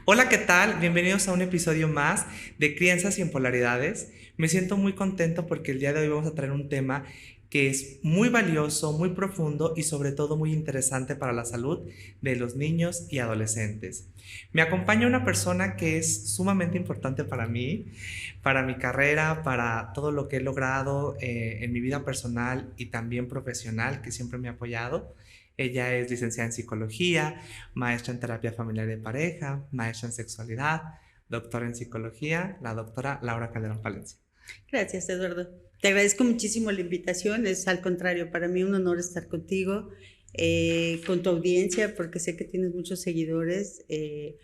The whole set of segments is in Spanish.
Hola, ¿qué tal? Bienvenidos a un episodio más de Crianzas sin Polaridades. Me siento muy contento porque el día de hoy vamos a traer un tema que es muy valioso, muy profundo y sobre todo muy interesante para la salud de los niños y adolescentes. Me acompaña una persona que es sumamente importante para mi carrera, para todo lo que he logrado en mi vida personal y también profesional, que siempre me ha apoyado. Ella es licenciada en psicología, maestra en terapia familiar de pareja, maestra en sexualidad, doctora en psicología, la doctora Laura Calderón Palencia. Gracias, Eduardo. Te agradezco muchísimo la invitación. Es al contrario, para mí un honor estar contigo, con tu audiencia, porque sé que tienes muchos seguidores. He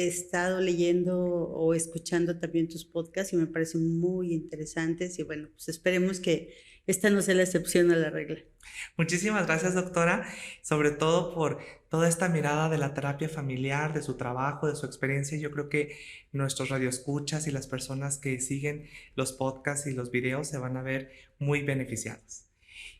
estado leyendo o escuchando también tus podcasts y me parecen muy interesantes y bueno, pues esperemos que esta no sea la excepción a la regla. Muchísimas gracias, doctora, sobre todo por toda esta mirada de la terapia familiar, de su trabajo, de su experiencia. Yo creo que nuestros radioescuchas y las personas que siguen los podcasts y los videos se van a ver muy beneficiados.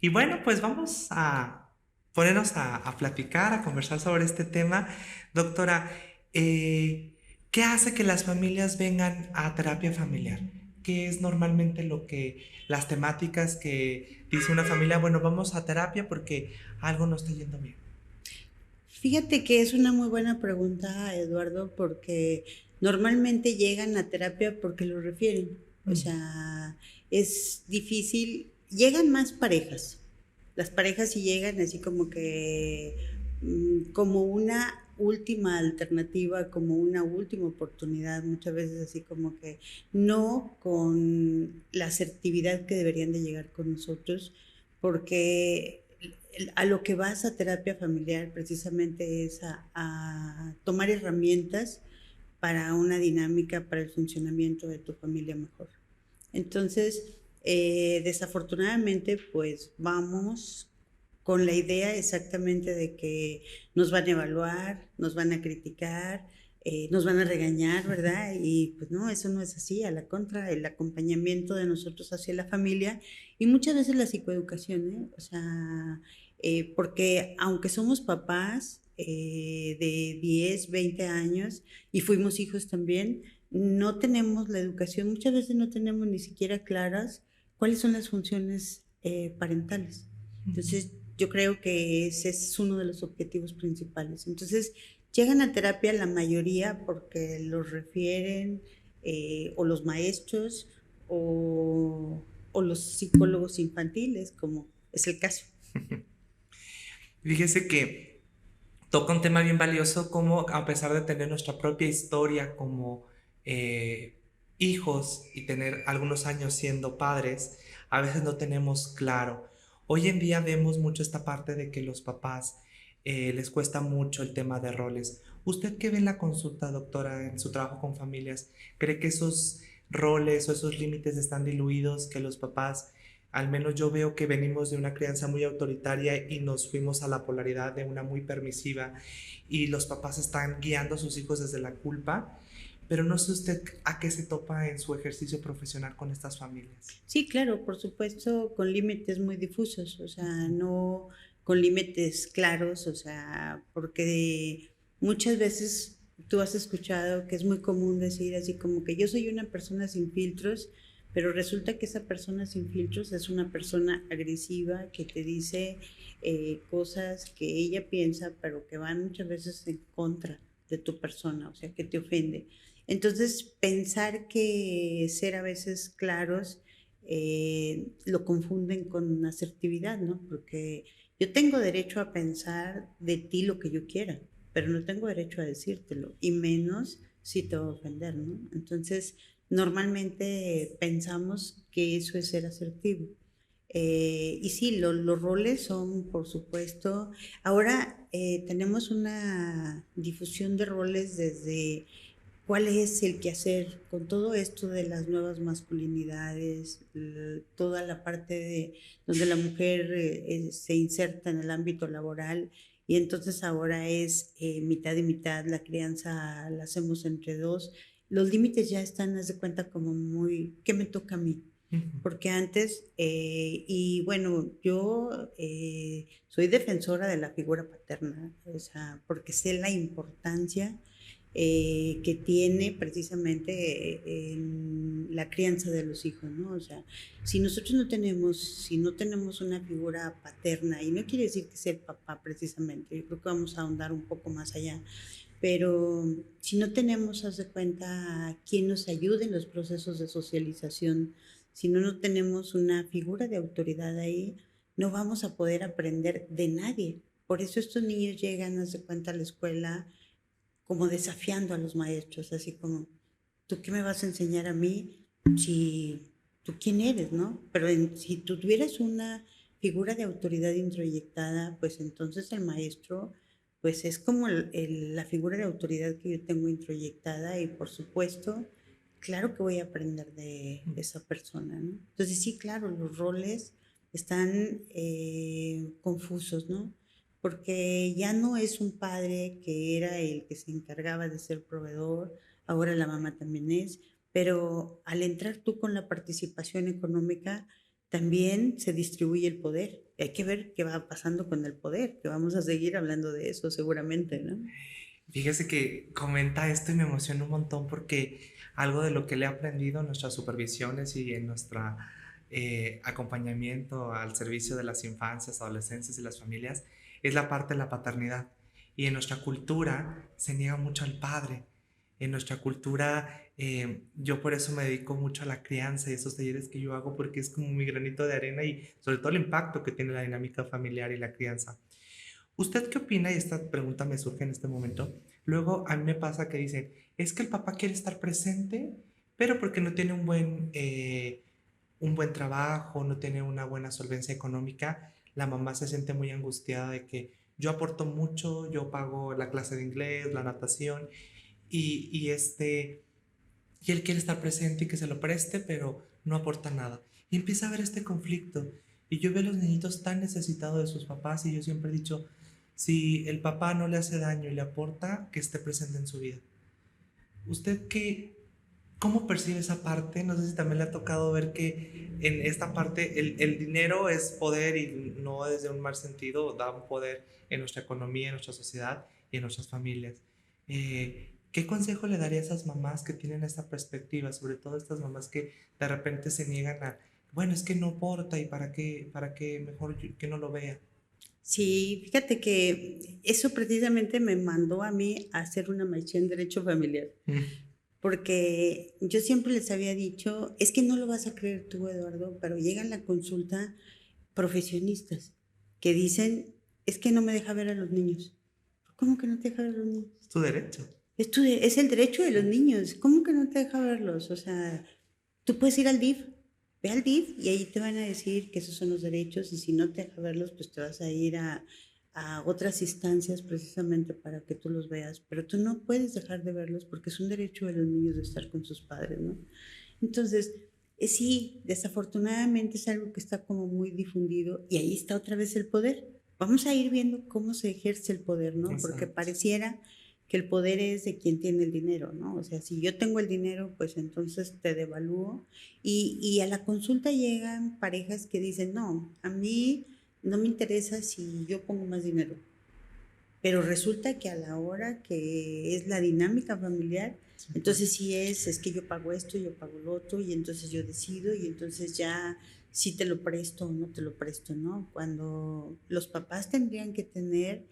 Y bueno, pues vamos a ponernos a platicar, a conversar sobre este tema. Doctora, ¿qué hace que las familias vengan a terapia familiar? ¿Qué es normalmente las temáticas que dice una familia? Bueno, vamos a terapia porque algo no está yendo bien. Fíjate que es una muy buena pregunta, Eduardo, porque normalmente llegan a terapia porque lo refieren. O Mm. sea, es difícil. Llegan más parejas. Las parejas sí llegan así como que como una última alternativa, como una última oportunidad, muchas veces así como que no con la asertividad que deberían de llegar con nosotros, porque a lo que vas a terapia familiar precisamente es a tomar herramientas para una dinámica, para el funcionamiento de tu familia mejor. Entonces, desafortunadamente, pues vamos con la idea exactamente de que nos van a evaluar, nos van a criticar, nos van a regañar, ¿verdad? Y pues no, eso no es así, a la contra, el acompañamiento de nosotros hacia la familia y muchas veces la psicoeducación, ¿eh? O sea, porque aunque somos papás de 10, 20 años y fuimos hijos también, no tenemos la educación, muchas veces no tenemos ni siquiera claras cuáles son las funciones parentales. Entonces, yo creo que ese es uno de los objetivos principales. Entonces, llegan a terapia la mayoría porque los refieren o los maestros o los psicólogos infantiles, como es el caso. Fíjese que toca un tema bien valioso como a pesar de tener nuestra propia historia como eh, hijos y tener algunos años siendo padres, a veces no tenemos claro. Hoy en día vemos mucho esta parte de que los papás les cuesta mucho el tema de roles. ¿Usted qué ve en la consulta, doctora, en su trabajo con familias? ¿Cree que esos roles o esos límites están diluidos, que los papás, al menos yo veo que venimos de una crianza muy autoritaria y nos fuimos a la polaridad de una muy permisiva y los papás están guiando a sus hijos desde la culpa? Pero no sé usted a qué se topa en su ejercicio profesional con estas familias. Sí, claro, por supuesto, con límites muy difusos, o sea, no con límites claros, o sea, porque muchas veces tú has escuchado que es muy común decir así como que yo soy una persona sin filtros, pero resulta que esa persona sin filtros es una persona agresiva que te dice cosas que ella piensa, pero que van muchas veces en contra de tu persona, o sea, que te ofende. Entonces, pensar que ser a veces claros lo confunden con asertividad, ¿no? Porque yo tengo derecho a pensar de ti lo que yo quiera, pero no tengo derecho a decírtelo, y menos si te va a ofender, ¿no? Entonces, normalmente pensamos que eso es ser asertivo. Y sí, los roles son, por supuesto, ahora tenemos una difusión de roles desde cuál es el quehacer con todo esto de las nuevas masculinidades, toda la parte de donde la mujer se inserta en el ámbito laboral y entonces ahora es mitad y mitad, la crianza la hacemos entre dos. Los límites ya están, haz de cuenta, como muy, ¿qué me toca a mí? Ujú. Porque antes, y bueno, yo soy defensora de la figura paterna, o sea, porque sé la importancia que tiene precisamente en la crianza de los hijos, ¿no? O sea, si no tenemos una figura paterna, y no quiere decir que sea el papá precisamente, yo creo que vamos a ahondar un poco más allá, pero si no tenemos, haz de cuenta, quien nos ayude en los procesos de socialización, si no tenemos una figura de autoridad ahí, no vamos a poder aprender de nadie. Por eso estos niños llegan, haz de cuenta, a la escuela como desafiando a los maestros, así como, ¿tú qué me vas a enseñar a mí si tú quién eres, no? Pero si tú tuvieras una figura de autoridad introyectada, pues entonces el maestro, pues es como la figura de autoridad que yo tengo introyectada y por supuesto, claro que voy a aprender de esa persona, ¿no? Entonces sí, claro, los roles están confusos, ¿no? Porque ya no es un padre que era el que se encargaba de ser proveedor, ahora la mamá también es, pero al entrar tú con la participación económica, también se distribuye el poder. Hay que ver qué va pasando con el poder, que vamos a seguir hablando de eso seguramente, ¿no? Fíjese que comenta esto y me emociona un montón porque algo de lo que le he aprendido en nuestras supervisiones y en nuestro acompañamiento al servicio de las infancias, adolescencias y las familias es la parte de la paternidad. Y en nuestra cultura se niega mucho al padre. En nuestra cultura, yo por eso me dedico mucho a la crianza y esos talleres que yo hago porque es como mi granito de arena y sobre todo el impacto que tiene la dinámica familiar y la crianza. ¿Usted qué opina? Y esta pregunta me surge en este momento. Luego a mí me pasa que dicen, es que el papá quiere estar presente, pero porque no tiene un buen trabajo, no tiene una buena solvencia económica, la mamá se siente muy angustiada de que yo aporto mucho, yo pago la clase de inglés, la natación, y él quiere estar presente y que se lo preste, pero no aporta nada. Y empieza a haber este conflicto. Y yo veo a los niñitos tan necesitados de sus papás y yo siempre he dicho, si el papá no le hace daño y le aporta, que esté presente en su vida. ¿Usted cómo percibe esa parte? No sé si también le ha tocado ver que en esta parte el dinero es poder y no desde un mal sentido, da un poder en nuestra economía, en nuestra sociedad y en nuestras familias. ¿Qué consejo le daría a esas mamás que tienen esta perspectiva, sobre todo estas mamás que de repente se niegan a, bueno, es que no aporta y para qué mejor que no lo vea? Sí, fíjate que eso precisamente me mandó a mí a hacer una maestría en Derecho Familiar. Mm. Porque yo siempre les había dicho, es que no lo vas a creer tú, Eduardo, pero llegan a la consulta profesionistas que dicen, es que no me deja ver a los niños. ¿Cómo que no te deja ver a los niños? Es tu derecho. Es el derecho de los niños. ¿Cómo que no te deja verlos? O sea, tú puedes ir al DIF, ve al DIF y ahí te van a decir que esos son los derechos y si no te deja verlos, pues te vas a ir a otras instancias precisamente para que tú los veas. Pero tú no puedes dejar de verlos porque es un derecho de los niños de estar con sus padres, ¿no? Entonces, sí, desafortunadamente es algo que está como muy difundido y ahí está otra vez el poder. Vamos a ir viendo cómo se ejerce el poder, ¿no? Porque Exacto. pareciera que el poder es de quien tiene el dinero, ¿no? O sea, si yo tengo el dinero, pues entonces te devalúo. Y a la consulta llegan parejas que dicen, no, a mí no me interesa si yo pongo más dinero. Pero resulta que a la hora que es la dinámica familiar, Sí, entonces sí es que yo pago esto, yo pago lo otro, y entonces yo decido, y entonces ya si te lo presto o no te lo presto, ¿no? Cuando los papás tendrían que tener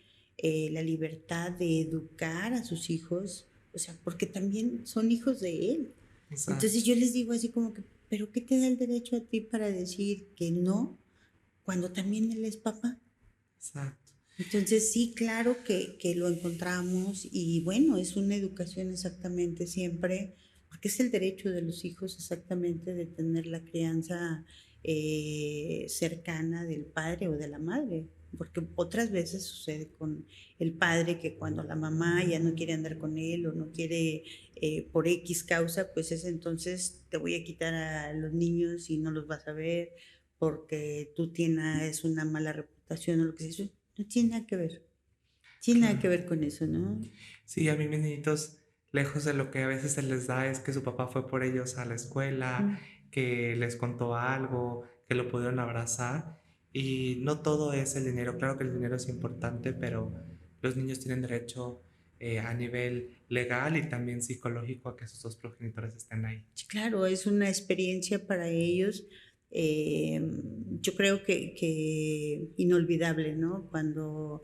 la libertad de educar a sus hijos, o sea, porque también son hijos de él. Entonces exacto, yo les digo así como que, pero ¿qué te da el derecho a ti para decir que no cuando también él es papá? exacto. Entonces sí, claro que lo encontramos y bueno, es una educación exactamente siempre, porque es el derecho de los hijos exactamente de tener la crianza cercana del padre o de la madre, porque otras veces sucede con el padre que cuando la mamá ya no quiere andar con él o no quiere por X causa, pues es entonces te voy a quitar a los niños y no los vas a ver porque tú tienes una mala reputación o lo que sea. No tiene nada que ver. Tiene nada que Claro. ver con eso, ¿no? Sí, a mí mis niñitos, lejos de lo que a veces se les da, es que su papá fue por ellos a la escuela, Mm. que les contó algo, que lo pudieron abrazar. Y no todo es el dinero. Claro que el dinero es importante, pero los niños tienen derecho a nivel legal y también psicológico a que sus dos progenitores estén ahí. Sí, claro, es una experiencia para ellos, eh, yo creo que inolvidable, ¿no? Cuando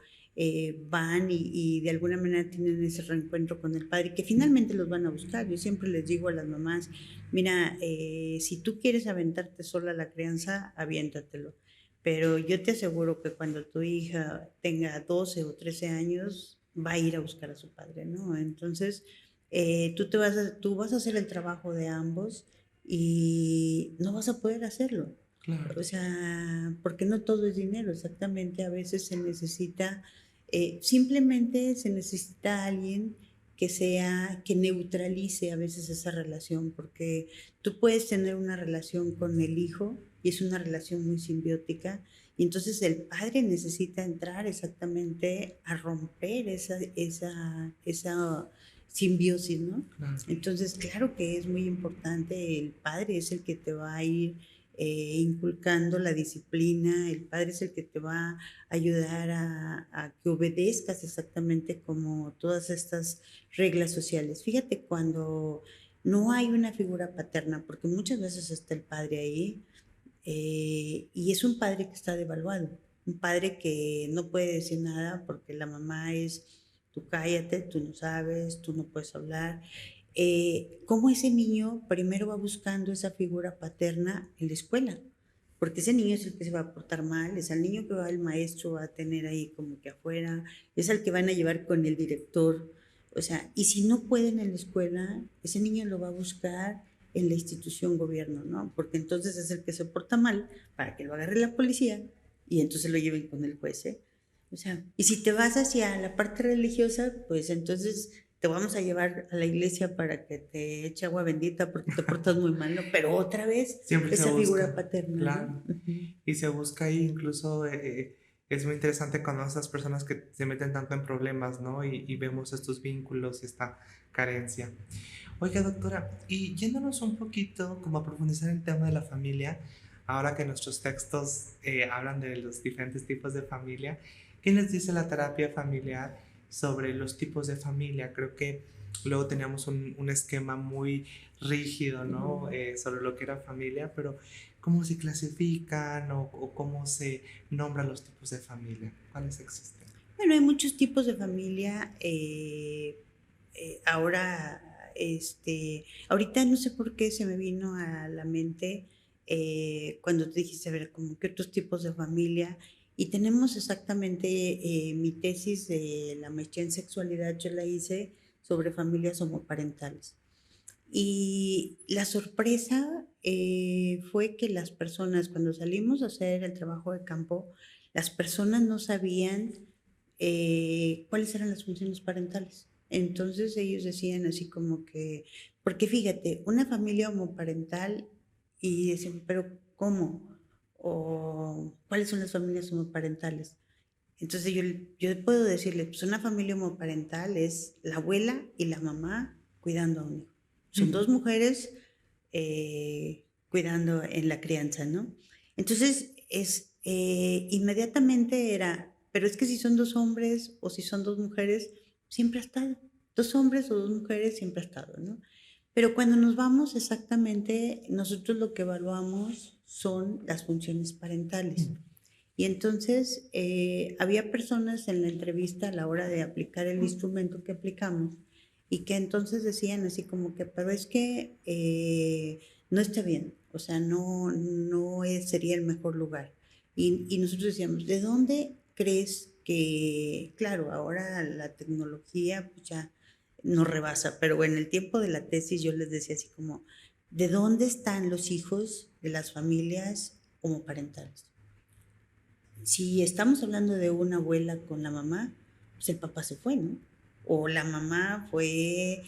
van y de alguna manera tienen ese reencuentro con el padre, que finalmente los van a buscar. Yo siempre les digo a las mamás, mira, si tú quieres aventarte sola la crianza, aviéntatelo. Pero yo te aseguro que cuando tu hija tenga 12 o 13 años, va a ir a buscar a su padre, ¿no? Entonces, tú vas a hacer el trabajo de ambos y no vas a poder hacerlo. Claro, O sea, porque no todo es dinero, exactamente. A veces se necesita, simplemente se necesita alguien que neutralice a veces esa relación, porque tú puedes tener una relación con el hijo y es una relación muy simbiótica, y entonces el padre necesita entrar exactamente a romper esa simbiosis, ¿no? claro. Entonces, claro que es muy importante, el padre es el que te va a ir inculcando la disciplina, el padre es el que te va a ayudar a que obedezcas exactamente como todas estas reglas sociales. Fíjate cuando no hay una figura paterna, porque muchas veces está el padre ahí, y es un padre que está devaluado, un padre que no puede decir nada porque la mamá es, tú cállate, tú no sabes, tú no puedes hablar. ¿Cómo ese niño primero va buscando esa figura paterna en la escuela? Porque ese niño es el que se va a portar mal, es el niño que va el maestro va a tener ahí como que afuera, es el que van a llevar con el director. O sea, y si no pueden en la escuela, ese niño lo va a buscar en la institución gobierno, ¿no? Porque entonces es el que se porta mal para que lo agarre la policía y entonces lo lleven con el juez, ¿eh? O sea, y si te vas hacia la parte religiosa, pues entonces te vamos a llevar a la iglesia para que te eche agua bendita porque te portas muy mal, ¿no? Pero otra vez, Siempre se esa figura busca, paterna, ¿no? claro. Y se busca ahí incluso, es muy interesante cuando esas personas que se meten tanto en problemas, ¿no? Y vemos estos vínculos y esta carencia. Oiga, doctora, y yéndonos un poquito como a profundizar en el tema de la familia, ahora que nuestros textos hablan de los diferentes tipos de familia, ¿qué nos dice la terapia familiar sobre los tipos de familia? Creo que luego teníamos un esquema muy rígido, ¿no? Ujú. Sobre lo que era familia, pero ¿cómo se clasifican o cómo se nombran los tipos de familia? ¿Cuáles existen? Bueno, hay muchos tipos de familia. Ahora, ahorita no sé por qué se me vino a la mente cuando te dijiste, a ver, como que otros tipos de familia. Y tenemos exactamente mi tesis de la maestría en sexualidad, yo la hice sobre familias homoparentales. Y la sorpresa fue que las personas, cuando salimos a hacer el trabajo de campo, las personas no sabían cuáles eran las funciones parentales. Entonces ellos decían así como que, porque fíjate, una familia homoparental y dicen, pero ¿cómo? O ¿cuáles son las familias homoparentales? Entonces yo puedo decirle, pues una familia homoparental es la abuela y la mamá cuidando a un hijo. Son dos mujeres cuidando en la crianza, ¿no? Entonces inmediatamente era, pero es que si son dos hombres o si son dos mujeres, siempre ha estado. Dos hombres o dos mujeres siempre ha estado, ¿no? Pero cuando nos vamos exactamente, nosotros lo que evaluamos son las funciones parentales. Y entonces había personas en la entrevista a la hora de aplicar el instrumento que aplicamos y que entonces decían así como que, pero es que no está bien, o sea, sería el mejor lugar. Y nosotros decíamos, ¿de dónde crees que, claro, ahora la tecnología pues ya nos rebasa, pero en el tiempo de la tesis yo les decía así como, ¿de dónde están los hijos de las familias homoparentales? Si estamos hablando de una abuela con la mamá, pues el papá se fue, ¿no? O la mamá fue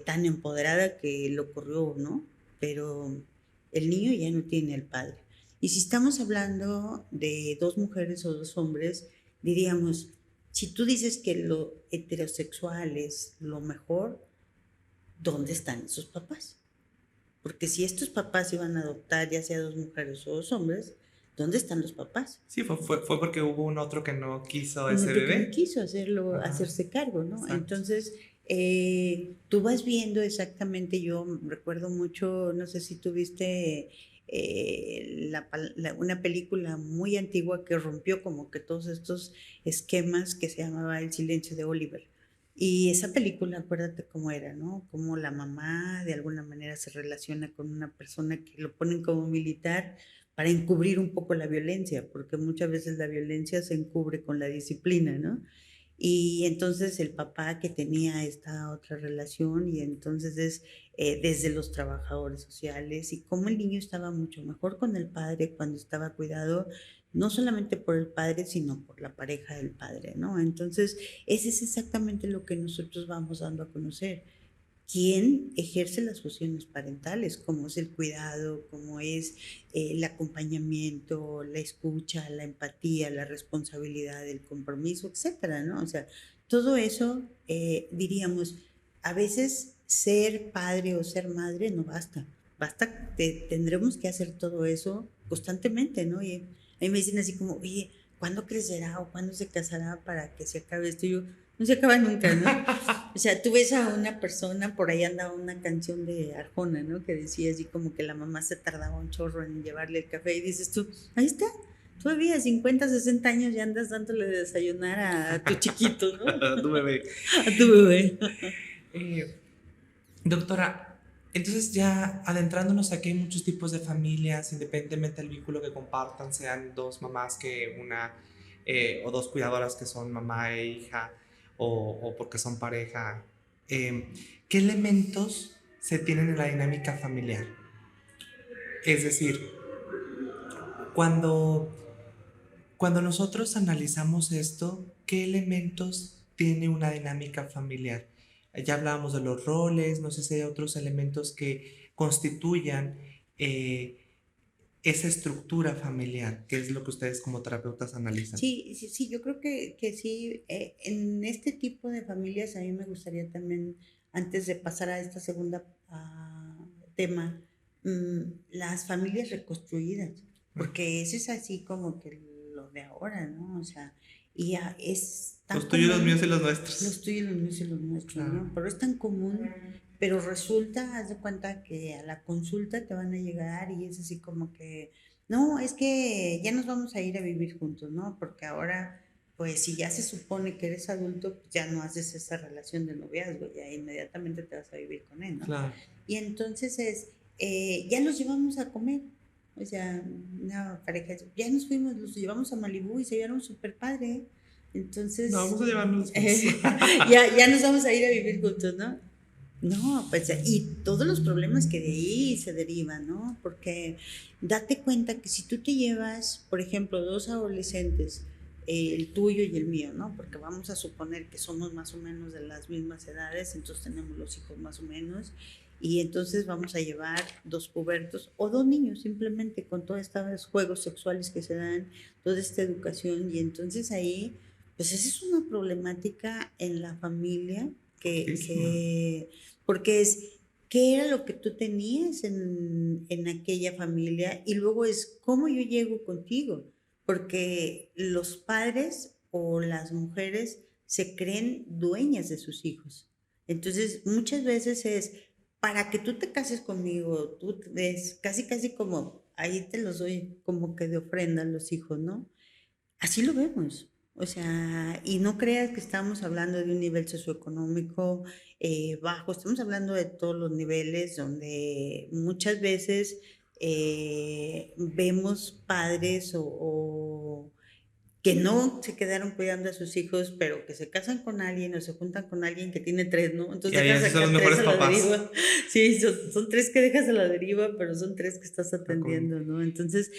tan empoderada que lo corrió, ¿no? Pero el niño ya no tiene al padre. Y si estamos hablando de dos mujeres o dos hombres, diríamos, si tú dices que lo heterosexual es lo mejor, ¿dónde están esos papás? porque si estos papás iban a adoptar, ya sea 2 mujeres o 2 hombres, ¿dónde están los papás? Sí, fue porque hubo un otro que no quiso Un ese otro que no bebé. quiso hacerlo, Ajá, hacerse cargo, ¿no? exacto. Entonces, tú vas viendo exactamente, yo recuerdo mucho, no sé si tuviste una película muy antigua que rompió como que todos estos esquemas, que se llamaba El silencio de Oliver. Y esa película, acuérdate cómo era, ¿no? Cómo la mamá de alguna manera se relaciona con una persona que lo ponen como militar para encubrir un poco la violencia, porque muchas veces la violencia se encubre con la disciplina, ¿no? Y entonces el papá que tenía esta otra relación, y entonces es desde los trabajadores sociales, y cómo el niño estaba mucho mejor con el padre cuando estaba cuidado, no solamente por el padre, sino por la pareja del padre, ¿no? Entonces, ese es exactamente lo que nosotros vamos dando a conocer. ¿Quién ejerce las funciones parentales? Cómo es el cuidado, cómo es el acompañamiento, la escucha, la empatía, la responsabilidad, el compromiso, etcétera, ¿no? O sea, todo eso, diríamos, a veces ser padre o ser madre no basta. Basta, tendremos que hacer todo eso constantemente, ¿no? Y a mí me dicen así como, oye, ¿cuándo crecerá o cuándo se casará para que se acabe esto? Y yo, no se acaba nunca, ¿no? O sea, tú ves a una persona, por ahí andaba una canción de Arjona, ¿no? Que decía así como que la mamá se tardaba un chorro en llevarle el café, y dices tú, ahí está, todavía 50, 60 años ya andas dándole de desayunar a tu chiquito, ¿no? Tu bebé. A tu bebé. Eh, Doctora, entonces ya adentrándonos aquí hay muchos tipos de familias, independientemente del vínculo que compartan, sean dos mamás que una, o dos cuidadoras que son mamá e hija, o porque son pareja. ¿Qué elementos se tienen en la dinámica familiar? Es decir, cuando, cuando nosotros analizamos esto, ¿qué elementos tiene una dinámica familiar? Ya hablábamos de los roles, no sé si hay otros elementos que constituyan eh, esa estructura familiar, que es lo que ustedes como terapeutas analizan. Sí, sí, sí, yo creo que sí. En este tipo de familias a mí me gustaría también, antes de pasar a esta segunda tema, las familias reconstruidas, porque eso es así como que lo de ahora, ¿no? O sea, es tan Los tuyos, los míos y común, los los nuestros. tuyos, los míos y los nuestros, Claro. ¿no? Pero es tan común, pero resulta, haz de cuenta que a la consulta te van a llegar y es así como que no, es que ya nos vamos a ir a vivir juntos, ¿no? Porque ahora, pues si ya se supone que eres adulto, pues ya no haces esa relación de noviazgo, ya inmediatamente te vas a vivir con él, ¿no? Claro. Y entonces ya los llevamos a comer, o sea, una pareja, ya nos fuimos, los llevamos a Malibú y se llevaron súper padre. No, Entonces, vamos a llevarnos juntos. ya nos vamos a ir a vivir juntos, ¿no? No, pues y todos los problemas que de ahí se derivan, ¿no? Porque date cuenta que si tú te llevas, por ejemplo, 2 adolescentes, el tuyo y el mío, ¿no? Porque vamos a suponer que somos más o menos de las mismas edades, entonces tenemos los hijos más o menos, y entonces vamos a llevar 2 pubertos o 2 niños simplemente con todos estos juegos sexuales que se dan, toda esta educación, y entonces ahí, pues esa es una problemática en la familia Fortísima. porque es qué era lo que tú tenías en aquella familia, y luego es cómo yo llego contigo, porque los padres o las mujeres se creen dueñas de sus hijos. Entonces, muchas veces es, para que tú te cases conmigo, tú es casi, casi como, ahí te los doy como que de ofrenda a los hijos, ¿no? Así lo vemos. O sea, y no creas que estamos hablando de un nivel socioeconómico bajo, estamos hablando de todos los niveles donde muchas veces vemos padres o que no se quedaron cuidando a sus hijos, pero que se casan con alguien o se juntan con alguien que tiene 3, ¿no? Y Entonces ahí dejas así son los acá 3 mejores a la papás. deriva. Sí, son 3 que dejas a la deriva, pero son 3 que estás Ah, atendiendo, ¿no? Entonces,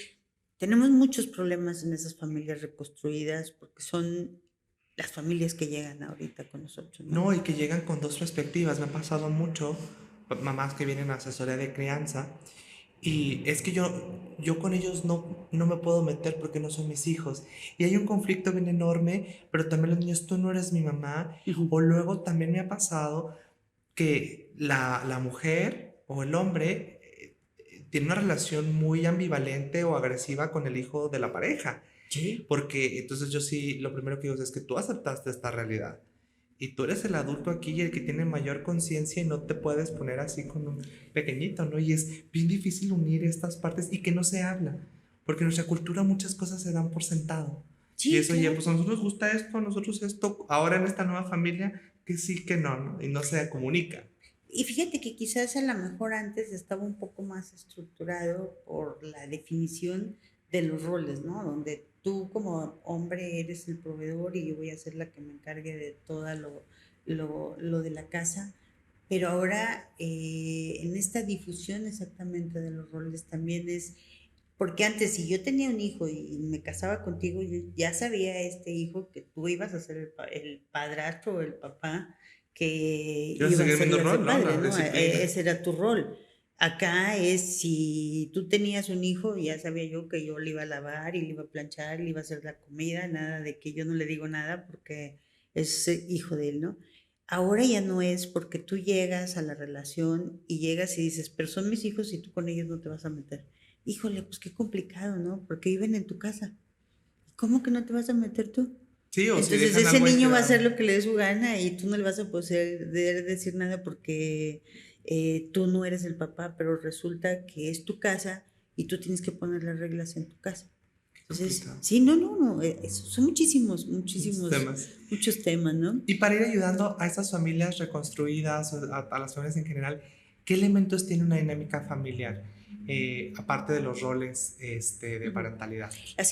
tenemos muchos problemas en esas familias reconstruidas porque son las familias que llegan ahorita con nosotros, ¿no? No, y que llegan con dos perspectivas. Me ha pasado mucho, mamás que vienen a asesoría de crianza, y es que yo con ellos no me puedo meter porque no son mis hijos. Y hay un conflicto bien enorme, pero también los niños, tú no eres mi mamá. Ujú. O luego también me ha pasado que la mujer o el hombre tiene una relación muy ambivalente o agresiva con el hijo de la pareja. Sí. Porque entonces yo sí, lo primero que digo es que tú aceptaste esta realidad y tú eres el adulto aquí y el que tiene mayor conciencia y no te puedes poner así con un pequeñito, ¿no? Y es bien difícil unir estas partes y que no se habla, porque en nuestra cultura muchas cosas se dan por sentado. Y Sí, eso, oye, claro. pues a nosotros nos gusta esto, a nosotros esto, ahora en esta nueva familia, que sí, que no, ¿no? Y no se comunica. Y fíjate que quizás a lo mejor antes estaba un poco más estructurado por la definición de los roles, ¿no? Donde tú como hombre eres el proveedor y yo voy a ser la que me encargue de todo lo de la casa. Pero ahora en esta difusión exactamente de los roles también es, porque antes si yo tenía un hijo y me casaba contigo, yo ya sabía este hijo que tú ibas a ser el padrastro o el papá que Yo voy a iba a seguir viendo hacerle el de rol, ¿no? padre, La ¿no? disciplina. Ese era tu rol. Acá es si tú tenías un hijo, ya sabía yo que yo le iba a lavar y le iba a planchar, le iba a hacer la comida, nada de que yo no le digo nada porque es hijo de él, ¿no? Ahora ya no es porque tú llegas a la relación y llegas y dices, pero son mis hijos y tú con ellos no te vas a meter. Híjole, pues qué complicado, ¿no? Porque viven en tu casa. ¿Cómo que no te vas a meter tú? Sí, o si Entonces dejan ese algo ahí niño va a hacer tirado. lo que le dé su gana y tú no le vas a poder decir nada porque tú no eres el papá, pero resulta que es tu casa y tú tienes que poner las reglas en tu casa. Qué Entonces, complicado. sí, no, son muchísimos, Muchos temas. muchos temas, ¿no? Y para ir ayudando a estas familias reconstruidas, o a las familias en general, ¿qué elementos tiene una dinámica familiar? Aparte de los roles de Ujú. parentalidad. Las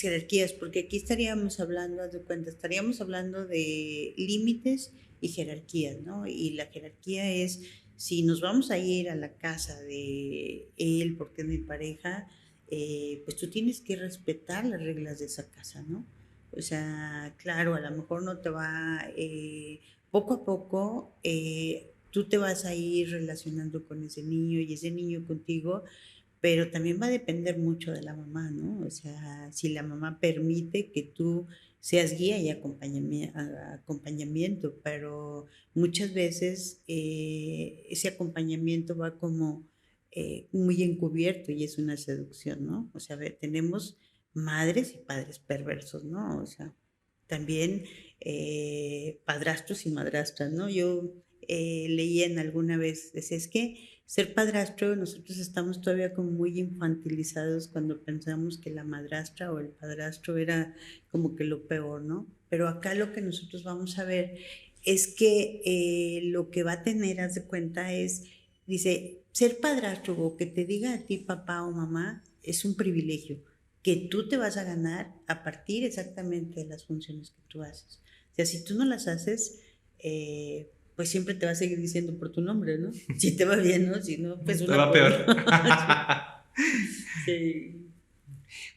jerarquías, porque aquí estaríamos hablando, haz de cuenta, estaríamos hablando de límites y jerarquías, ¿no? Y la jerarquía es, si nos vamos a ir a la casa de él, porque es mi pareja, pues tú tienes que respetar las reglas de esa casa, ¿no? O sea, claro, a lo mejor no te va, poco a poco, tú te vas a ir relacionando con ese niño y ese niño contigo, pero también va a depender mucho de la mamá, ¿no? O sea, si la mamá permite que tú seas guía y acompañamiento, pero muchas veces ese acompañamiento va como muy encubierto y es una seducción, ¿no? O sea, tenemos madres y padres perversos, ¿no? O sea, también padrastros y madrastras, ¿no? Yo leí en alguna vez, decía, es que ser padrastro, nosotros estamos todavía como muy infantilizados cuando pensamos que la madrastra o el padrastro era como que lo peor, ¿no? Pero acá lo que nosotros vamos a ver es que lo que va a tener, haz de cuenta, es, dice, ser padrastro o que te diga a ti papá o mamá es un privilegio que tú te vas a ganar a partir exactamente de las funciones que tú haces. O sea, si tú no las haces, pues siempre te va a seguir diciendo por tu nombre, ¿no? Si te va bien, ¿no? Si no, pues Te una va por peor. otra. Sí.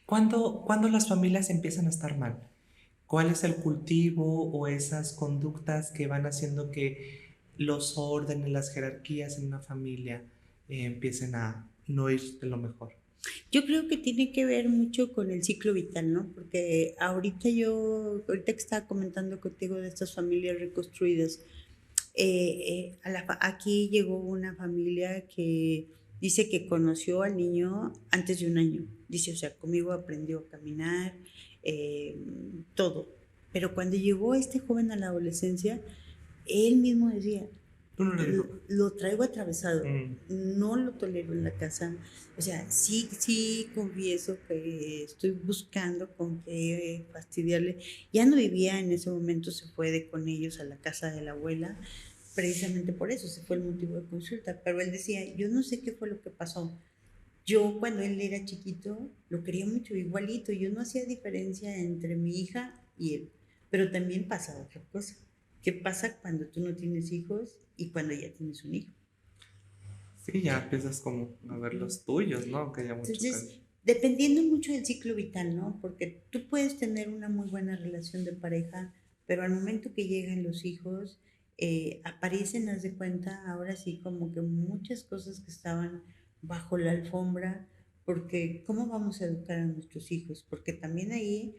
¿Cuándo las familias empiezan a estar mal? ¿Cuál es el cultivo o esas conductas que van haciendo que los órdenes, las jerarquías en una familia empiecen a no ir de lo mejor? Yo creo que tiene que ver mucho con el ciclo vital, ¿no? Porque ahorita que estaba comentando contigo de estas familias reconstruidas, aquí llegó una familia que dice que conoció al niño antes de un año. Dice, o sea, conmigo aprendió a caminar, eh, todo. Pero cuando llegó este joven a la adolescencia, él mismo decía, Tú no le dijo. lo traigo atravesado, Mm. no lo tolero en la casa. O sea, sí confieso que estoy buscando con qué fastidiarle. Ya no vivía en ese momento, se fue con ellos a la casa de la abuela, precisamente por eso, ese fue el motivo de consulta. Pero él decía, yo no sé qué fue lo que pasó. Yo cuando él era chiquito lo quería mucho, igualito. Yo no hacía diferencia entre mi hija y él. Pero también pasa otra cosa. ¿Qué pasa cuando tú no tienes hijos y cuando ya tienes un hijo? Sí, ya empiezas como a ver los tuyos, ¿no? Que haya mucho Entonces, cariño. dependiendo mucho del ciclo vital, ¿no? Porque tú puedes tener una muy buena relación de pareja, pero al momento que llegan los hijos, aparecen, haz de cuenta, ahora sí, como que muchas cosas que estaban bajo la alfombra, porque ¿cómo vamos a educar a nuestros hijos? Porque también ahí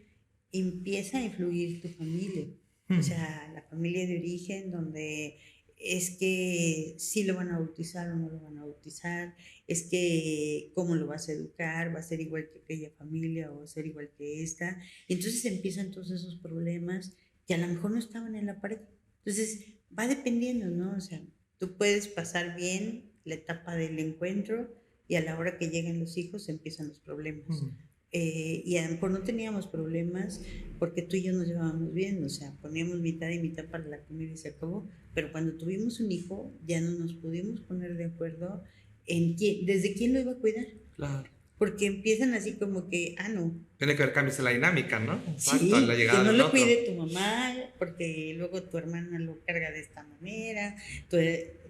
empieza a influir tu familia, o Hmm. sea, la familia de origen, donde es que sí lo van a bautizar o no lo van a bautizar, es que cómo lo vas a educar, va a ser igual que aquella familia o va a ser igual que esta. Y entonces empiezan todos esos problemas que a lo mejor no estaban en la pareja. Entonces va dependiendo, ¿no? O sea, tú puedes pasar bien la etapa del encuentro y a la hora que lleguen los hijos empiezan los problemas. Mm, Y a lo mejor no teníamos problemas porque tú y yo nos llevábamos bien, o sea, poníamos mitad y mitad para la comida y se acabó, pero cuando tuvimos un hijo ya no nos pudimos poner de acuerdo en quién, desde quién lo iba a cuidar, claro. porque empiezan así como que, ah, no, Tiene que haber cambios en la dinámica, ¿no? Exacto, a la sí, que llegada no de un lo otro. cuide tu mamá, porque luego tu hermana lo carga de esta manera, tu-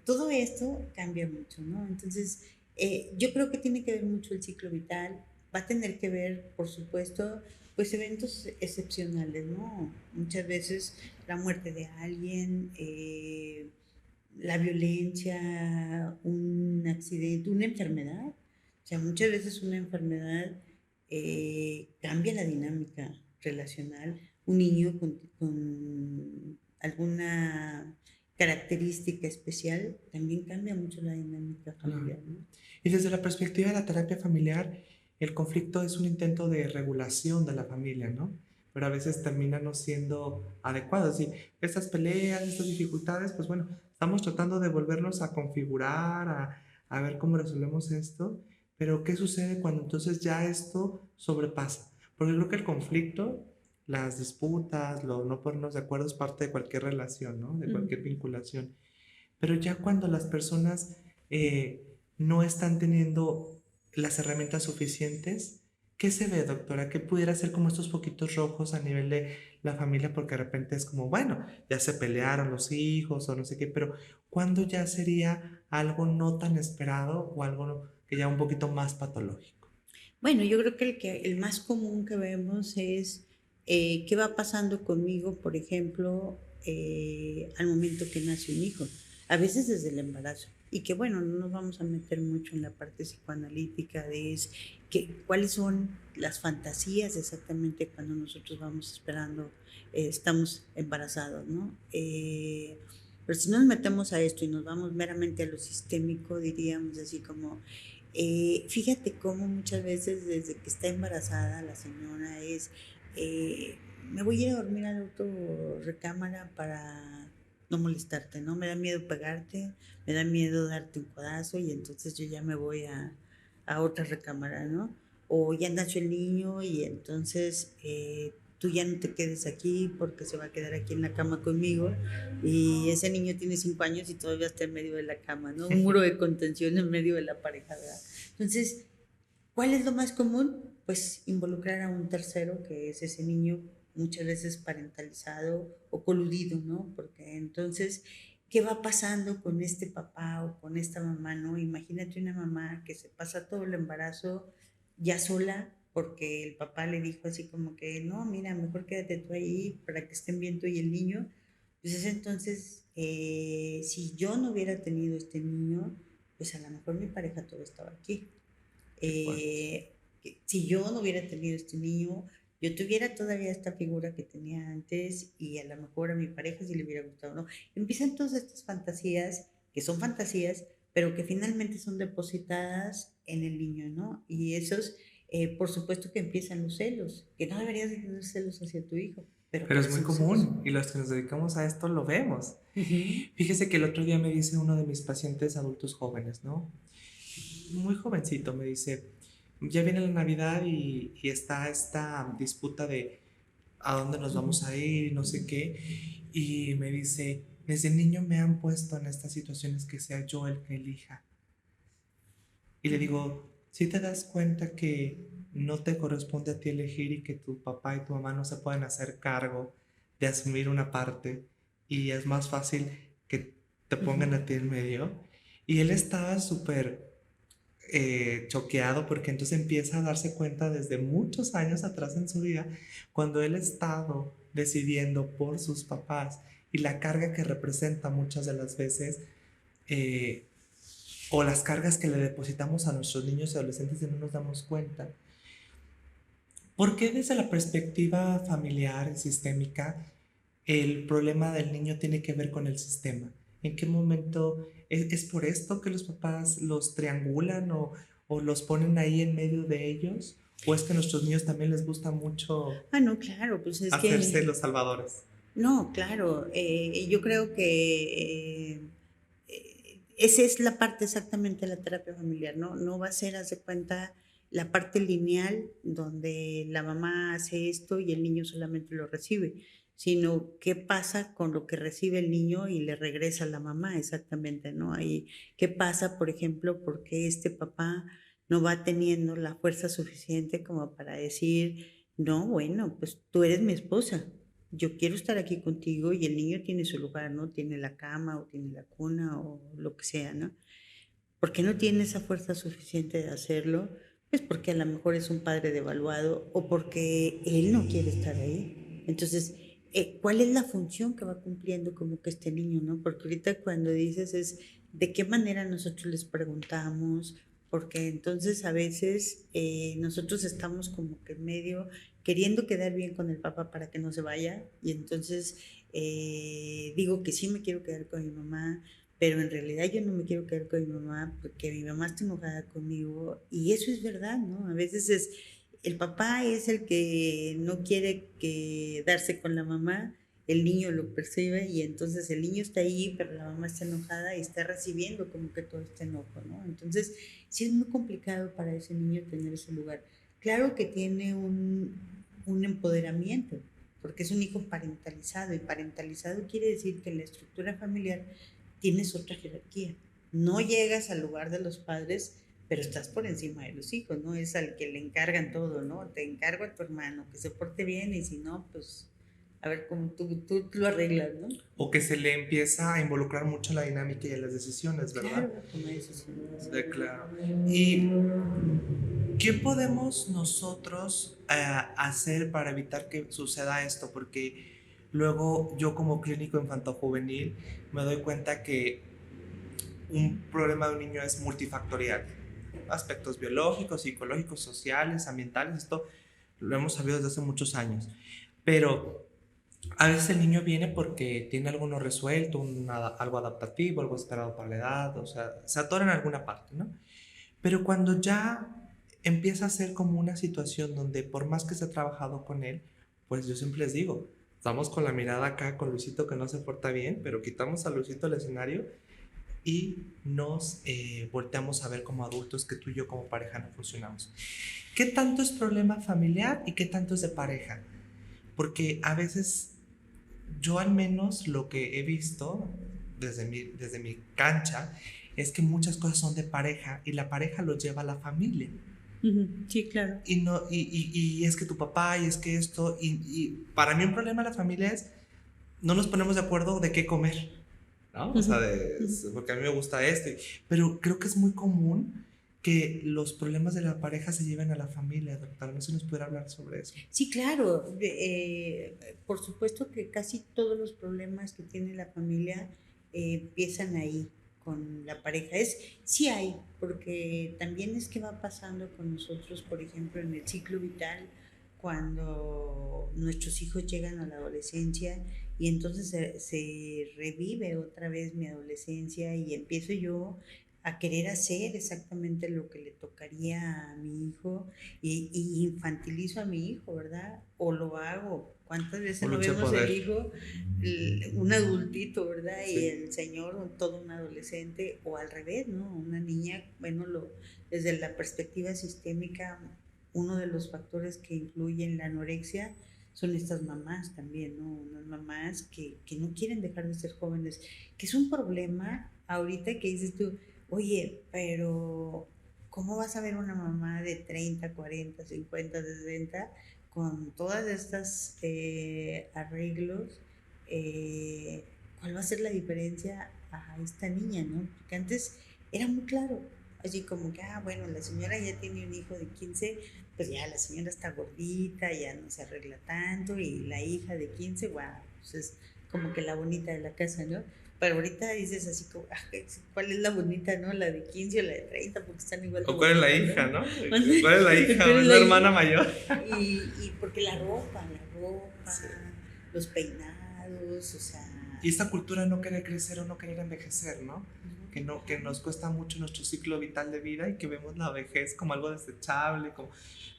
todo esto cambia mucho, ¿no? Entonces, yo creo que tiene que ver mucho el ciclo vital, va a tener que ver, por supuesto, pues eventos excepcionales, ¿no? Muchas veces la muerte de alguien, la violencia, un accidente, una enfermedad. O sea, muchas veces una enfermedad cambia la dinámica relacional. Un niño con alguna característica especial también cambia mucho la dinámica Claro. familiar, ¿no? Y desde la perspectiva de la terapia familiar, el conflicto es un intento de regulación de la familia, ¿no? Pero a veces termina no siendo adecuado. Es decir, estas peleas, estas dificultades, pues bueno, estamos tratando de volvernos a configurar, a ver cómo resolvemos esto, pero ¿qué sucede cuando entonces ya esto sobrepasa? Porque creo que el conflicto, las disputas, lo no ponernos de acuerdo es parte de cualquier relación, ¿no? De Mm. cualquier vinculación. Pero ya cuando las personas no están teniendo las herramientas suficientes, ¿qué se ve, doctora? ¿Qué pudiera ser como estos poquitos rojos a nivel de la familia? Porque de repente es como, bueno, ya se pelearon los hijos o no sé qué, pero ¿cuándo ya sería algo no tan esperado o algo que ya un poquito más patológico? Bueno, yo creo que el más común que vemos es qué va pasando conmigo, por ejemplo, al momento que nace un hijo, a veces desde el embarazo. Y que bueno, no nos vamos a meter mucho en la parte psicoanalítica de es que, cuáles son las fantasías exactamente cuando nosotros vamos esperando, estamos embarazados, ¿no? Pero si nos metemos a esto y nos vamos meramente a lo sistémico, diríamos así como, fíjate cómo muchas veces desde que está embarazada la señora es, eh, me voy a ir a dormir a la recámara para no molestarte, ¿no? Me da miedo pegarte, me da miedo darte un codazo y entonces yo ya me voy a otra recámara, ¿no? O ya nació el niño y entonces tú ya no te quedes aquí porque se va a quedar aquí en la cama conmigo y ese niño tiene 5 años y todavía está en medio de la cama, ¿no? Un muro de contención en medio de la pareja, ¿verdad? Entonces, ¿cuál es lo más común? Pues involucrar a un tercero, que es ese niño muchas veces parentalizado o coludido, ¿no? Porque entonces, ¿qué va pasando con este papá o con esta mamá, ¿no? Imagínate una mamá que se pasa todo el embarazo ya sola porque el papá le dijo así como que, no, mira, mejor quédate tú ahí para que estén bien tú y el niño. Pues entonces, si yo no hubiera tenido este niño, pues a lo mejor mi pareja todo estaba aquí. Qué fuerte. Si yo no hubiera tenido este niño, yo tuviera todavía esta figura que tenía antes y a lo mejor a mi pareja si le hubiera gustado, ¿no? Empiezan todas estas fantasías, que son fantasías, pero que finalmente son depositadas en el niño, ¿no? Y esos, por supuesto que empiezan los celos, que no deberías de tener celos hacia tu hijo, pero Pero es muy aparecen los celos. común y los que nos dedicamos a esto lo vemos. Ujú. Fíjese que el otro día me dice uno de mis pacientes adultos jóvenes, ¿no? Muy jovencito, me dice, ya viene la Navidad y está esta disputa de a dónde nos vamos a ir y no sé qué. Y me dice, desde niño me han puesto en estas situaciones que sea yo el que elija. Y le digo, si te das cuenta que no te corresponde a ti elegir y que tu papá y tu mamá no se pueden hacer cargo de asumir una parte y es más fácil que te pongan a ti en medio. Y él estaba súper choqueado porque entonces empieza a darse cuenta desde muchos años atrás en su vida, cuando él ha estado decidiendo por sus papás y la carga que representa muchas de las veces, eh, o las cargas que le depositamos a nuestros niños y adolescentes y no nos damos cuenta. ¿Por qué desde la perspectiva familiar y sistémica el problema del niño tiene que ver con el sistema? ¿En qué momento es por esto que los papás los triangulan o los ponen ahí en medio de ellos? ¿O es que a nuestros niños también les gusta mucho Ah, no, claro, pues es hacerse que, los salvadores? no, claro, yo creo que esa es la parte exactamente de la terapia familiar, ¿no? No va a ser, haz de cuenta, la parte lineal donde la mamá hace esto y el niño solamente lo recibe, sino qué pasa con lo que recibe el niño y le regresa a la mamá exactamente, ¿no? Ahí, ¿qué pasa, por ejemplo, porque este papá no va teniendo la fuerza suficiente como para decir, no, bueno, pues tú eres mi esposa, yo quiero estar aquí contigo y el niño tiene su lugar, ¿no? Tiene la cama o tiene la cuna o lo que sea, ¿no? ¿Por qué no tiene esa fuerza suficiente de hacerlo? Pues porque a lo mejor es un padre devaluado o porque él no quiere estar ahí. Entonces, ¿cuál es la función que va cumpliendo como que este niño, no? Porque ahorita cuando dices es de qué manera nosotros les preguntamos, porque entonces a veces nosotros estamos como que medio queriendo quedar bien con el papá para que no se vaya y entonces digo que sí me quiero quedar con mi mamá, pero en realidad yo no me quiero quedar con mi mamá porque mi mamá está enojada conmigo y eso es verdad, ¿no? A veces es, el papá es el que no quiere quedarse con la mamá, el niño lo percibe y entonces el niño está ahí, pero la mamá está enojada y está recibiendo como que todo este enojo, ¿no? Entonces sí es muy complicado para ese niño tener ese lugar. Claro que tiene un empoderamiento, porque es un hijo parentalizado y parentalizado quiere decir que en la estructura familiar tienes otra jerarquía. No llegas al lugar de los padres, pero estás por encima de los hijos, ¿no? Es al que le encargan todo, ¿no? Te encargo a tu hermano que se porte bien y si no, pues a ver cómo tú lo arreglas, ¿no? O que se le empieza a involucrar mucho en la dinámica y en las decisiones, ¿verdad? Claro, como decisiones. Sí, claro. ¿Y qué podemos nosotros hacer para evitar que suceda esto? Porque luego yo como clínico infantojuvenil me doy cuenta que un problema de un niño es multifactorial. Aspectos biológicos, psicológicos, sociales, ambientales, esto lo hemos sabido desde hace muchos años. Pero a veces el niño viene porque tiene algo no resuelto, algo adaptativo, algo esperado para la edad, o sea, se atora en alguna parte, ¿no? Pero cuando ya empieza a ser como una situación donde por más que se ha trabajado con él, pues yo siempre les digo, estamos con la mirada acá con Luisito que no se porta bien, pero quitamos a Luisito del escenario y nos volteamos a ver como adultos que tú y yo como pareja no funcionamos. ¿Qué tanto es problema familiar y qué tanto es de pareja? Porque a veces yo al menos lo que he visto desde mi cancha es que muchas cosas son de pareja y la pareja lo lleva a la familia. Sí, claro. Y, no, y es que tu papá y es que esto, y para mí un problema de la familia es no nos ponemos de acuerdo de qué comer, ¿no? O sea, porque a mí me gusta esto, pero creo que es muy común que los problemas de la pareja se lleven a la familia, doctora. No sé si nos pudiera hablar sobre eso. Sí, claro. Por supuesto que casi todos los problemas que tiene la familia empiezan ahí con la pareja. Sí hay, porque también es que va pasando con nosotros, por ejemplo, en el ciclo vital, cuando nuestros hijos llegan a la adolescencia y entonces se revive otra vez mi adolescencia y empiezo yo a querer hacer exactamente lo que le tocaría a mi hijo y infantilizo a mi hijo, ¿verdad? O lo hago. ¿Cuántas veces no vemos el hijo, un adultito, ¿verdad? Sí. Y el señor, todo un adolescente, o al revés, ¿no? Una niña, bueno, desde la perspectiva sistémica, uno de los factores que influyen la anorexia son estas mamás también, ¿no? Unas mamás que no quieren dejar de ser jóvenes, que es un problema ahorita que dices tú, oye, pero ¿cómo vas a ver una mamá de 30, 40, 50, 60 con todas estas arreglos? ¿Cuál va a ser la diferencia a esta niña, no? Porque antes era muy claro, así como que, bueno, la señora ya tiene un hijo de 15, pues ya la señora está gordita, ya no se arregla tanto, y la hija de 15, wow, pues es como que la bonita de la casa, ¿no? Pero ahorita dices así como, ¿cuál es la bonita, no? ¿La de 15 o la de 30? Porque están igual de ¿O cuál es la hija, no? ¿Cuál es la hija? ¿Cuál es la hermana mayor? Y porque la ropa, sí, los peinados, cuidados, o sea... Y esta cultura de no querer crecer o no querer envejecer, ¿no? Que nos cuesta mucho nuestro ciclo vital de vida y que vemos la vejez como algo desechable, como,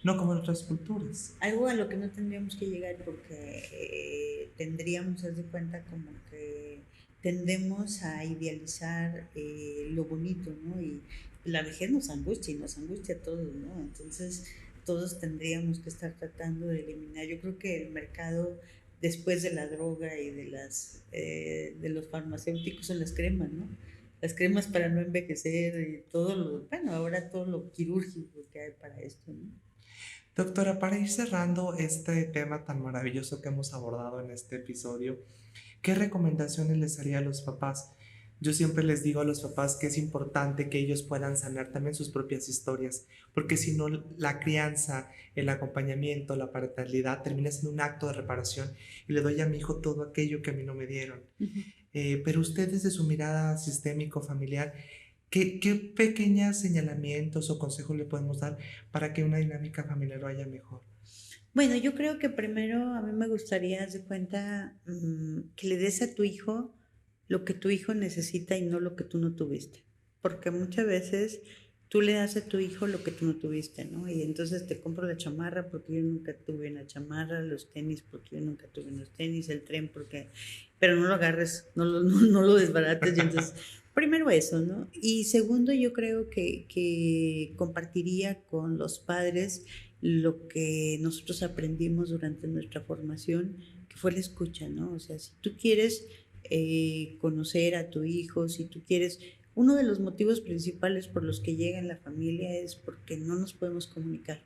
no como en otras culturas. Algo a lo que no tendríamos que llegar porque tendríamos, haz de cuenta, como que tendemos a idealizar lo bonito, ¿no? Y la vejez nos angustia y nos angustia a todos, ¿no? Entonces todos tendríamos que estar tratando de eliminar. Yo creo que el mercado después de la droga y de los farmacéuticos son las cremas, ¿no? Las cremas para no envejecer y todo bueno, ahora todo lo quirúrgico que hay para esto, ¿no? Doctora, para ir cerrando este tema tan maravilloso que hemos abordado en este episodio, ¿qué recomendaciones les haría a los papás? Yo siempre les digo a los papás que es importante que ellos puedan sanar también sus propias historias, porque si no, la crianza, el acompañamiento, la parentalidad termina siendo un acto de reparación y le doy a mi hijo todo aquello que a mí no me dieron. Pero usted desde su mirada sistémico-familiar, ¿qué pequeños señalamientos o consejos le podemos dar para que una dinámica familiar vaya mejor? Bueno, yo creo que primero a mí me gustaría, haz de cuenta, que le des a tu hijo lo que tu hijo necesita y no lo que tú no tuviste. Porque muchas veces tú le das a tu hijo lo que tú no tuviste, ¿no? Y entonces te compro la chamarra porque yo nunca tuve una chamarra, los tenis porque yo nunca tuve unos tenis, el tren porque... Pero no lo agarres, no lo desbarates. Y entonces, primero eso, ¿no? Y segundo, yo creo que compartiría con los padres lo que nosotros aprendimos durante nuestra formación, que fue la escucha, ¿no? O sea, si tú quieres conocer a tu hijo, si tú quieres... Uno de los motivos principales por los que llega en la familia es porque no nos podemos comunicar,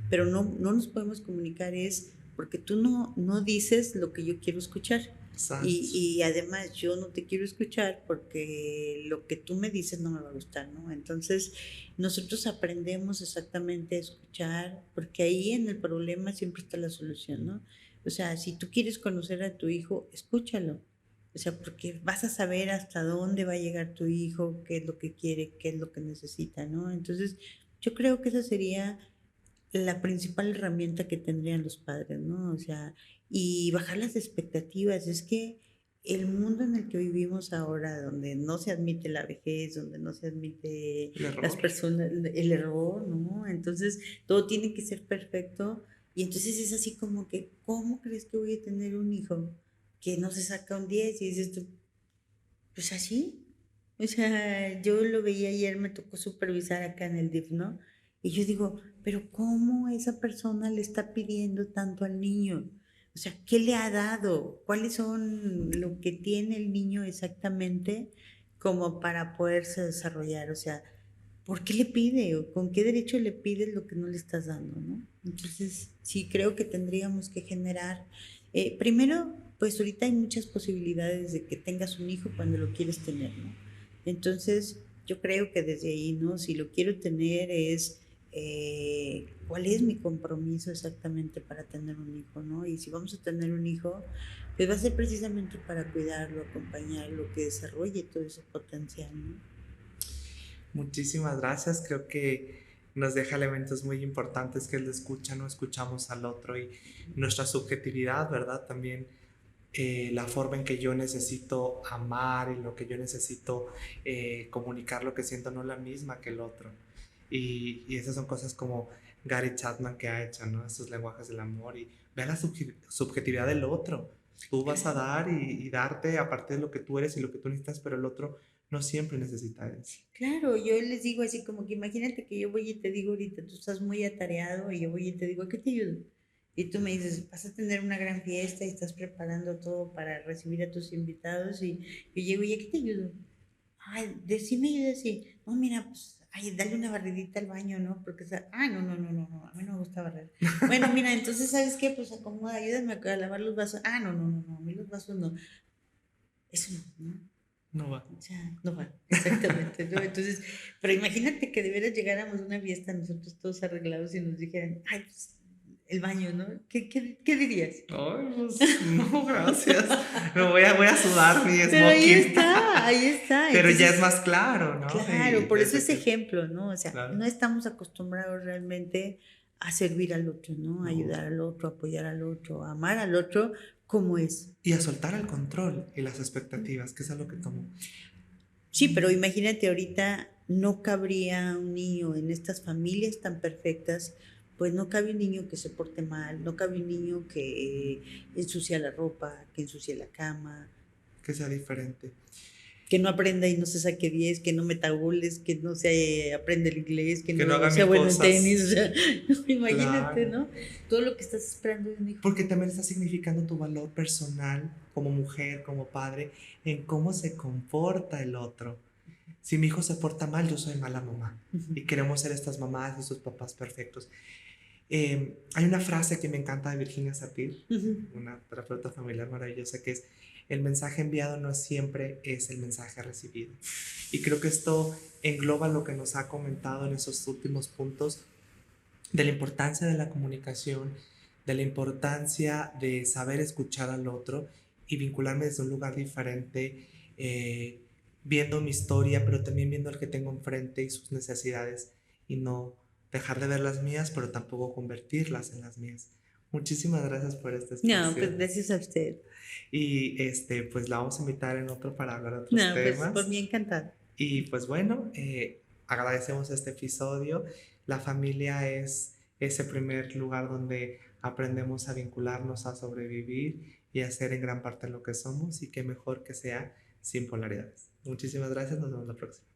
pero no nos podemos comunicar es porque tú no dices lo que yo quiero escuchar. Y además yo no te quiero escuchar porque lo que tú me dices no me va a gustar, ¿no? Entonces nosotros aprendemos exactamente a escuchar porque ahí en el problema siempre está la solución, ¿no? O sea, si tú quieres conocer a tu hijo, escúchalo. O sea, porque vas a saber hasta dónde va a llegar tu hijo, qué es lo que quiere, qué es lo que necesita, ¿no? Entonces yo creo que esa sería la principal herramienta que tendrían los padres, ¿no? O sea, y bajar las expectativas. Es que el mundo en el que vivimos ahora, donde no se admite la vejez, donde no se admite las personas, el error, ¿no? Entonces, todo tiene que ser perfecto. Y entonces es así como que, ¿cómo crees que voy a tener un hijo que no se saca un 10? Y dices tú, pues así. O sea, yo lo veía ayer, me tocó supervisar acá en el DIF, ¿no? Y yo digo, pero ¿cómo esa persona le está pidiendo tanto al niño? O sea, ¿qué le ha dado? ¿Cuáles son lo que tiene el niño exactamente como para poderse desarrollar? O sea, ¿por qué le pide? ¿O con qué derecho le pides lo que no le estás dando, no? Entonces, sí creo que tendríamos que generar, primero, pues ahorita hay muchas posibilidades de que tengas un hijo cuando lo quieres tener, ¿no? Entonces, yo creo que desde ahí, ¿no? Si lo quiero tener es cuál es mi compromiso exactamente para tener un hijo, ¿no? Y si vamos a tener un hijo, pues va a ser precisamente para cuidarlo, acompañarlo, que desarrolle todo ese potencial, ¿no? Muchísimas gracias. Creo que nos deja elementos muy importantes que es la escucha, no escuchamos al otro y nuestra subjetividad, ¿verdad? También la forma en que yo necesito amar y lo que yo necesito comunicar lo que siento no es la misma que el otro. Y esas son cosas como Gary Chapman que ha hecho, ¿no? Estos lenguajes del amor y ve la subjetividad del otro. Tú vas a dar y darte a partir de lo que tú eres y lo que tú necesitas, pero el otro no siempre necesita eso. Claro, yo les digo así como que imagínate que yo voy y te digo ahorita, tú estás muy atareado y yo voy y te digo, ¿a qué te ayudo? Y tú me dices, vas a tener una gran fiesta y estás preparando todo para recibir a tus invitados y yo llego y ¿a qué te ayudo? Ay, decime y así, no, mira, pues, ay, dale una barridita al baño, ¿no? Porque, ay, no, a mí no me gusta barrer. Bueno, mira, entonces, ¿sabes qué? Pues acomoda, ayúdame a lavar los vasos. Ah, no, a mí los vasos no. Eso no, ¿no? No va. O sea, no va, exactamente, ¿no? Entonces, pero imagínate que de veras llegáramos a una fiesta nosotros todos arreglados y nos dijeran, ay, pues, el baño, ¿no? ¿Qué dirías? Ay, pues, no, gracias. Voy a sudar mi smoking. Pero ahí está. Pero Entonces, ya es más claro, ¿no? claro, por eso desde ese ejemplo, ¿no? O sea, claro. no estamos acostumbrados realmente a servir al otro, ¿no? A No. ayudar al otro, a apoyar al otro, a amar al otro como es. Y a soltar el control y las expectativas, que es algo que tomo. Sí, pero imagínate ahorita, no cabría un niño en estas familias tan perfectas, pues no cabe un niño que se porte mal, no cabe un niño que ensucia la ropa, que ensucie la cama, Que sea diferente. que no aprenda y no se saque 10, que no meta goles, que no se aprenda el inglés, que Que no no haga sea mil bueno en cosas. tenis, o sea, imagínate, Claro. ¿no? Todo lo que estás esperando de un hijo. Porque también está significando tu valor personal como mujer, como padre, en cómo se comporta el otro. Si mi hijo se porta mal, yo soy mala mamá. Ujú. Y queremos ser estas mamás, estos papás perfectos. Hay una frase que me encanta de Virginia Satir, Ujú. una terapeuta familiar maravillosa, que es: el mensaje enviado no siempre es el mensaje recibido. Y creo que esto engloba lo que nos ha comentado en esos últimos puntos, de la importancia de la comunicación, de la importancia de saber escuchar al otro y vincularme desde un lugar diferente, eh, viendo mi historia, pero también viendo al que tengo enfrente y sus necesidades, y no dejar de ver las mías, pero tampoco convertirlas en las mías. Muchísimas gracias por este No, espacio. pues gracias a usted. Y pues la vamos a invitar en otro para hablar de otros No, pues por temas. mí encantado. Y pues bueno, agradecemos este episodio. La familia es ese primer lugar donde aprendemos a vincularnos, a sobrevivir y a ser en gran parte lo que somos, y qué mejor que sea sin polaridades. Muchísimas gracias, nos vemos la próxima.